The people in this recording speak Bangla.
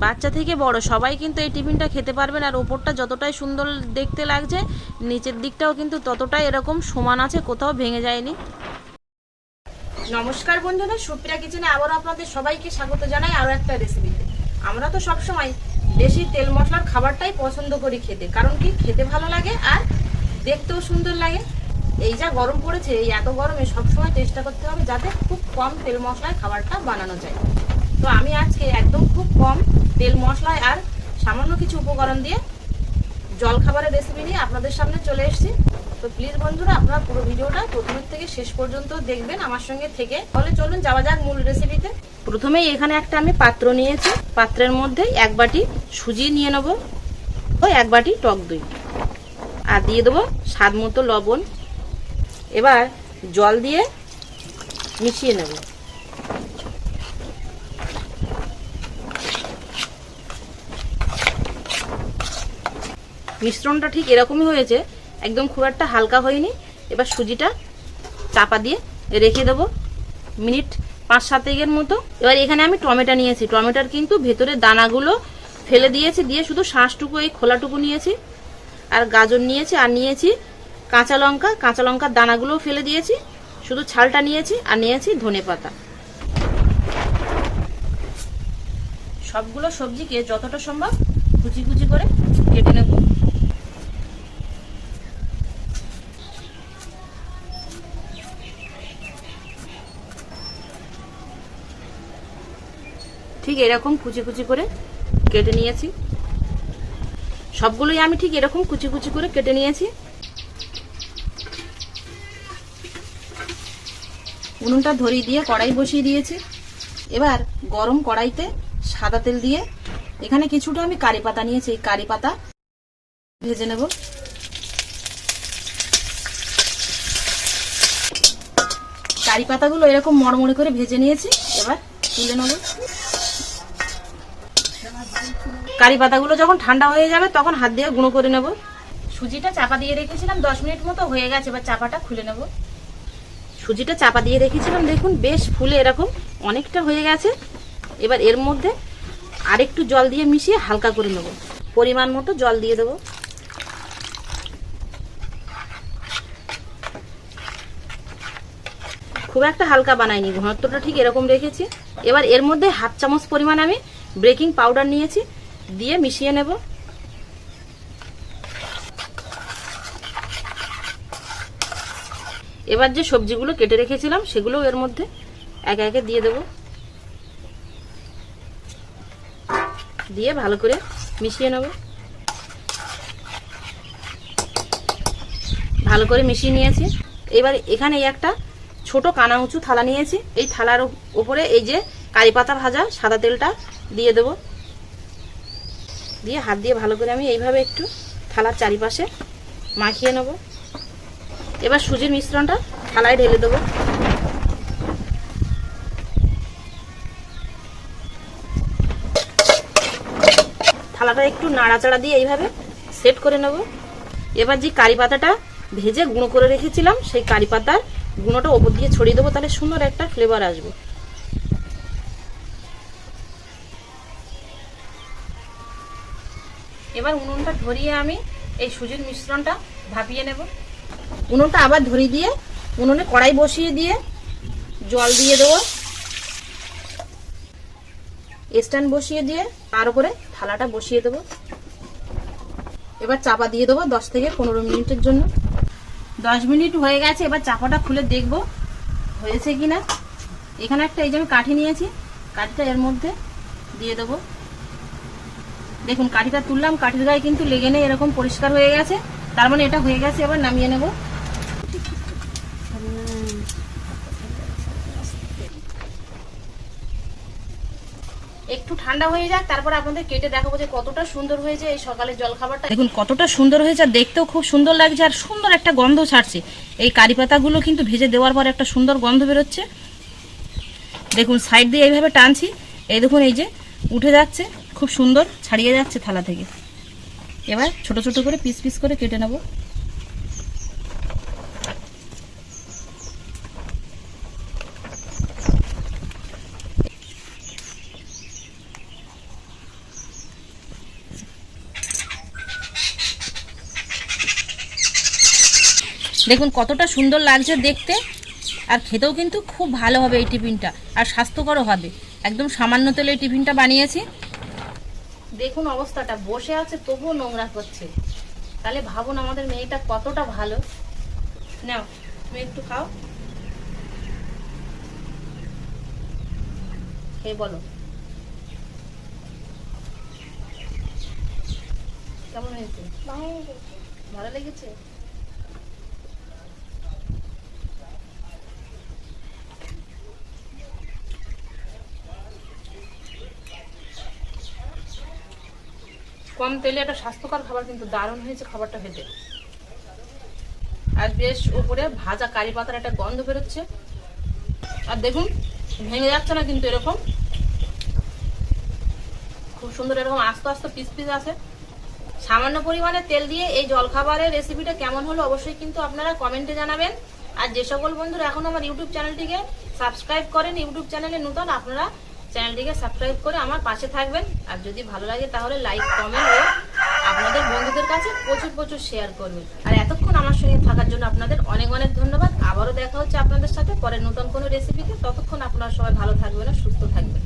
বাচ্চা থেকে বড় সবাই কিন্তু এই টিফিনটা খেতে পারবেন। আর ওপরটা যতটাই সুন্দর দেখতে লাগছে, নিচের দিকটাও কিন্তু ততটাই এরকম সমান আছে, কোথাও ভেঙে যায়নি। নমস্কার বন্ধুরা, সুপ্রিয়া কিচেনে আবারও আপনাদের সবাইকে স্বাগত জানাই আরও একটা রেসিপিতে। আমরা তো সবসময় বেশি তেল মশলার খাবারটাই পছন্দ করি খেতে, কারণ কি খেতে ভালো লাগে আর দেখতেও সুন্দর লাগে। এই যা গরম পড়েছে, এই এত গরমে সবসময় চেষ্টা করতে হবে যাতে খুব কম তেল মশলায় খাবারটা বানানো যায়। তো আমি আজকে একদম খুব কম তেল মশলায় আর সামান্য কিছু উপকরণ দিয়ে জলখাবারের রেসিপি নিয়ে আপনাদের সামনে চলে এসেছি। তো প্লিজ বন্ধুরা, আপনারা পুরো ভিডিওটা প্রথমের থেকে শেষ পর্যন্ত দেখবেন আমার সঙ্গে থেকে। তাহলে চলুন যাওয়া যাক মূল রেসিপিতে। প্রথমেই এখানে একটা আমি পাত্র নিয়েছি, পাত্রের মধ্যে 1 বাটি সুজি নিয়ে নেব ও 1 বাটি টক দই, আর দিয়ে দেবো স্বাদ মতো লবণ। এবার জল দিয়ে মিশিয়ে নেব। মিশ্রণটা ঠিক এরকমই হয়েছে, একদম খুব একটা হালকা হয়নি। এবার সুজিটা চাপা দিয়ে রেখে দেবো মিনিট 5-7 মতো। এবার এখানে আমি টমেটো নিয়েছি, টমেটোর কিন্তু ভেতরে দানাগুলো ফেলে দিয়েছি, দিয়ে শুধু শাঁসটুকু এই খোলাটুকু নিয়েছি। আর গাজর নিয়েছি, আর নিয়েছি কাঁচা লঙ্কা, কাঁচা লঙ্কার দানাগুলোও ফেলে দিয়েছি, শুধু ছালটা নিয়েছি। আর নিয়েছি ধনেপাতা। সবগুলো সবজিকে যতটা সম্ভব কুচি কুচি করে কেটে নেব। ঠিক এরকম কুচি কুচি করে কেটে নিয়েছি। সবগুলোই আমি ঠিক এরকম কুচি কুচি করে কেটে নিয়েছি। উনুনটা ধরিয়ে দিয়ে কড়াই বসিয়ে দিয়েছি। এবার গরম কড়াইতে সাদা তেল দিয়ে এখানে কিছুটা আমি কারি পাতা নিয়েছি, এই কারি পাতা ভেজে নেব। কারি পাতাগুলো এরকম মড়মড়ে করে ভেজে নিয়েছি, এবার তুলে নেব। কারি পাতাগুলো যখন ঠান্ডা হয়ে যাবে তখন হাত দিয়ে গুঁড়ো করে নেব। সুজিটা চাপা দিয়ে রেখেছিলাম 10 মিনিট মতো হয়ে গেছে, এবার চাপাটা খুলে নেব। সুজিটা চাপা দিয়ে রেখেছিলাম, দেখুন বেশ ফুলে এরকম অনেকটা হয়ে গেছে। এবার এর মধ্যে আরেকটু জল দিয়ে মিশিয়ে হালকা করে নেব। পরিমাণ মতো জল দিয়ে দেব। খুব একটা হালকা বানাইনি, ঘনত্বটা ঠিক এরকম রেখেছি। এবার এর মধ্যে 1/2 চামচ পরিমাণ আমি বেকিং পাউডার নিয়েছি, দিয়ে মিশিয়ে নেব। এবার যে সবজিগুলো কেটে রেখেছিলাম সেগুলো এর মধ্যে একে একে দিয়ে দেব, দিয়ে ভালো করে মিশিয়ে নেব। ভালো করে মিশিয়ে নিয়েছি। এবার এখানে একটা ছোট কানা উঁচু থালা নিয়েছি, এই থালার উপরে এই যে কারি পাতা ভাজা সাদা তেলটা দিয়ে দেব। দিয়ে হাত দিয়ে ভালো করে আমি এইভাবে একটু থালার চারিপাশে মাখিয়ে নেব। এবার সুজির মিশ্রণটা থালায় ঢেলে দেবো। থালাটা একটু নাড়াচাড়া দিয়ে এইভাবে সেট করে নেব। এবার যে কারি পাতাটা ভেজে গুঁড়ো করে রেখেছিলাম সেই কারি পাতার গুঁড়োটা ওপর দিয়ে ছড়িয়ে দেবো, তাহলে সুন্দর একটা ফ্লেভার আসবে। এবার উনুনটা ধরিয়ে আমি এই সুজির মিশ্রণটা ভাপিয়ে নেব। উনুনটা আবার ধরিয়ে দিয়ে উনুনে কড়াই বসিয়ে দিয়ে জল দিয়ে দেবো, স্ট্যান্ড বসিয়ে দিয়ে তার উপরে থালাটা বসিয়ে দেবো। এবার চাপা দিয়ে দেবো 10 থেকে 15 মিনিটের জন্য। 10 মিনিট হয়ে গেছে, এবার চাপাটা খুলে দেখবো হয়েছে কিনা। এখানে একটা এই যে আমি কাঠি নিয়েছি, কাঠিটা এর মধ্যে দিয়ে দেবো। দেখুন কাঠিটা তুললাম, কাঠির গায়ে কিন্তু লেগে নেই, এরকম পরিষ্কার হয়ে গেছে, তার মানে এটা হয়ে গেছে। এবার নামিয়ে নেব। একটু ঠান্ডা হয়ে যাক, তারপর আপনাদের কেটে দেখাবো যে কতটা সুন্দর হয়েছে এই সকালের জলখাবারটা। দেখুন কতটা সুন্দর হয়েছে, আর দেখতেও খুব সুন্দর লাগছে, আর সুন্দর একটা গন্ধ ছাড়ছে। এই কারি পাতাগুলো কিন্তু ভেজে দেওয়ার পর একটা সুন্দর গন্ধ বেরোচ্ছে। দেখুন সাইড দিয়ে এইভাবে টানছি, এই দেখুন এই যে উঠে যাচ্ছে, খুব সুন্দর ছাড়িয়ে যাচ্ছে থালা থেকে। এবার ছোট ছোট করে পিস পিস করে কেটে নেব। দেখুন কতটা সুন্দর লাগছে দেখতে, আর খেতেও কিন্তু খুব ভালো হবে এই টিফিনটা, আর স্বাস্থ্যকরও হবে। একদম সামান্য তেলে এই টিফিনটা বানিয়েছি। দেখুন অবস্থাটা, বসে আছে তবুও নোংরা করছে। তাহলে ভাবুন আমাদের মেয়েটা কতটা ভালো। নাও তুমি একটু খাও, খেয়ে বলো কেমন হয়েছে। ভালো লেগেছে। কম তেলে একটা স্বাস্থ্যকর খাবার, কিন্তু দারুণ হয়েছে খাবারটা খেতে। আর বেশ উপরে ভাজা কারি পাতার একটা গন্ধ বেরোচ্ছে। আর দেখুন ভেঙে যাচ্ছে না কিন্তু, এরকম খুব সুন্দর এরকম আস্তে আস্তে পিস পিস আছে। সামান্য পরিমাণে তেল দিয়ে এই জলখাবারের রেসিপিটা কেমন হলো অবশ্যই কিন্তু আপনারা কমেন্টে জানাবেন। আর যে সকল বন্ধুরা এখন আমার ইউটিউব চ্যানেলটিকে সাবস্ক্রাইব করেন, ইউটিউব চ্যানেলে নতুন, আপনারা চ্যানেলটিকে সাবস্ক্রাইব করে আমার পাশে থাকবেন। আর যদি ভালো লাগে তাহলে লাইক কমেন্ট ও আপনাদের বন্ধুদের কাছে প্রচুর প্রচুর শেয়ার করবেন। আর এতক্ষণ আমার সঙ্গে থাকার জন্য আপনাদের অনেক অনেক ধন্যবাদ। আবারও দেখা হচ্ছে আপনাদের সাথে পরে নতুন কোনো রেসিপিতে। ততক্ষণ আপনারা সবাই ভালো থাকবেন আর সুস্থ থাকবেন।